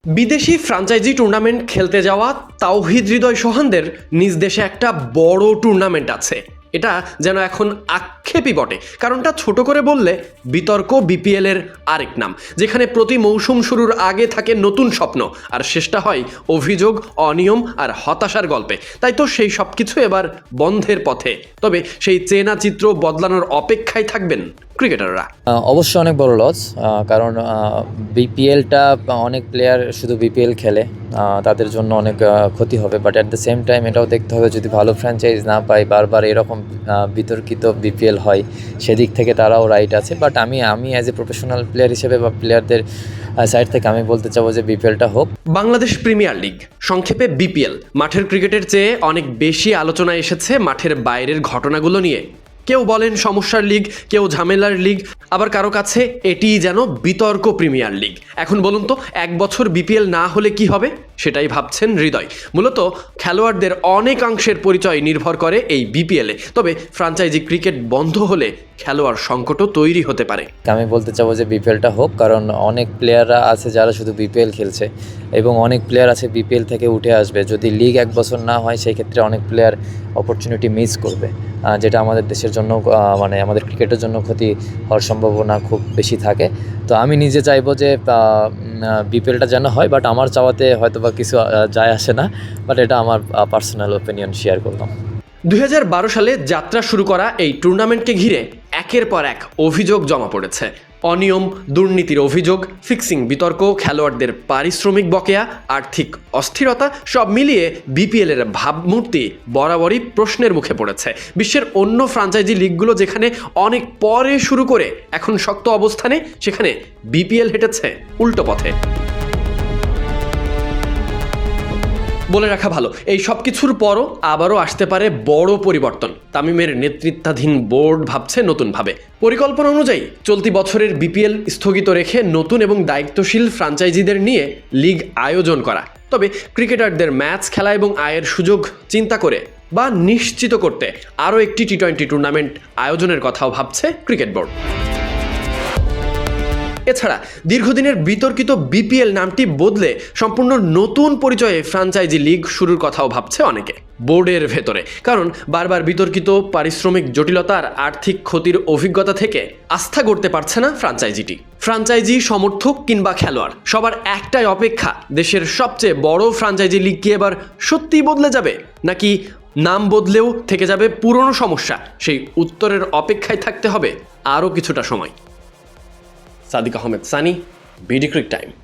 বিদেশি franchise tournament খেলতে যাওয়া তাওহিদ হৃদয় সোহানদের নিজ দেশে একটা বড় টুর্নামেন্ট আছে। এটা যেন এখন আক্ষেপই বটে। কারণটা ছোট করে বললে বিতর্ক বিপিএল এর আরেক নাম, যেখানে প্রতি মৌসুম শুরুর আগে থাকে নতুন স্বপ্ন আর শেষটা হয় অভিযোগ, অনিয়ম আর হতাশার গল্পে। তাই তো সেই সব কিছু এবার বন্ধের পথে। তবে সেই চেনা চিত্র বদলানোর অপেক্ষায় থাকবেন ক্রিকেটাররা। অবশ্যই অনেক বড় লস, কারণ বিপিএলটা অনেক প্লেয়ার শুধু বিপিএল খেলে, তাদের জন্য অনেক ক্ষতি হবে। But at the same time এটাও দেখতে হবে, যদি ভালো ফ্র্যাঞ্চাইজ না পাই, বারবার এরকম বিতর্কিত বিপিএল হয়, সেদিক থেকে তারাও রাইট আছে। বাট আমি অ্যাজ এ প্রফেশনাল প্লেয়ার হিসেবে বা প্লেয়ারদের সাইড থেকে আমি বলতে চাবো যে বিপিএলটা হোক। বাংলাদেশ প্রিমিয়ার লিগ, সংক্ষেপে বিপিএল, মাঠের ক্রিকেটের চেয়ে অনেক বেশি আলোচনা এসেছে মাঠের বাইরের ঘটনাগুলো নিয়ে। কেউ বলেন সমস্যার লিগ, কেউ ঝামেলার লিগ, আবার কারো কাছে এটিই যেন বিতর্ক প্রিমিয়ার লিগ। এখন বলুন তো, এক বছর বিপিএল না হলে কি হবে? সেটাই ভাবছেন হৃদয়। মূলত খেলোয়াড়দের অনেকাংশের পরিচয় নির্ভর করে এই বিপিএলে। তবে ফ্রাঞ্চাইজি ক্রিকেট বন্ধ হলে খেলোয়াড় সংকটও তৈরি হতে পারে। আমি বলতে চাবো যে বিপিএলটা হোক, কারণ অনেক প্লেয়াররা আছে যারা শুধু বিপিএল খেলছে এবং অনেক প্লেয়ার আছে বিপিএল থেকে উঠে আসবে। যদি লিগ এক বছর না হয়, সেই ক্ষেত্রে অনেক প্লেয়ার অপরচুনিটি মিস করবে, যেটা আমাদের দেশের জন্য মানে আমাদের ক্রিকেটের জন্য ক্ষতি হওয়ার সম্ভাবনা খুব বেশি থাকে। তো আমি নিজে চাইবো যে বিপিএলটা যেন হয়, বাট আমার চাওয়াতে হয়তো বা কিছু যায় আসে না। বাট এটা আমার পার্সোনাল ওপিনিয়ন শেয়ার করলাম। 2012 সালে যাত্রা শুরু করা এই টুর্নামেন্টকে ঘিরে একের পর এক অভিযোগ জমা পড়েছে। অনিয়ম, দুর্নীতির অভিযোগ, ফিক্সিং বিতর্ক, খেলোয়াড়দের পারিশ্রমিক বকেয়া, আর্থিক অস্থিরতা, সব মিলিয়ে বিপিএল এর ভাবমূর্তি বরাবরই প্রশ্নের মুখে পড়েছে। বিশ্বের অন্য ফ্রাঞ্চাইজি লিগগুলো যেখানে অনেক পরে শুরু করে এখন শক্ত অবস্থানে, সেখানে বিপিএল হেঁটেছে উল্টো পথে। বলে রাখা ভালো, এই সব কিছুর পরও আবারও আসতে পারে বড় পরিবর্তন। তামিমের নেতৃত্বাধীন বোর্ড ভাবছে নতুনভাবে। পরিকল্পনা অনুযায়ী চলতি বছরের বিপিএল স্থগিত রেখে নতুন এবং দায়িত্বশীল ফ্রাঞ্চাইজিদের নিয়ে লিগ আয়োজন করা। তবে ক্রিকেটারদের ম্যাচ খেলা এবং আয়ের সুযোগ চিন্তা করে বা নিশ্চিত করতে আরও একটি টি-20 টুর্নামেন্ট আয়োজনের কথাও ভাবছে ক্রিকেট বোর্ড। এছাড়া দীর্ঘদিনের বিতর্কিত বিপিএল নামটি বদলে সম্পূর্ণ নতুন পরিচয়ে ফ্রাঞ্চাইজি লিগ শুরুর কথাও ভাবছে অনেকে বোর্ডের ভেতরে। কারণ বারবার বিতর্কিত পারিশ্রমিক জটিলতার আর্থিক ক্ষতির অভিজ্ঞতা থেকে আস্থা করতে পারছে না ফ্রাঞ্চাইজিটি। ফ্রাঞ্চাইজি, সমর্থক কিংবা খেলোয়াড়, সবার একটাই অপেক্ষা, দেশের সবচেয়ে বড় ফ্রাঞ্চাইজি লিগ কি এবার সত্যিই বদলে যাবে, নাকি নাম বদলেও থেকে যাবে পুরনো সমস্যা? সেই উত্তরের অপেক্ষায় থাকতে হবে আরও কিছুটা সময়। Sadik Ahmed Sani, BD cric time.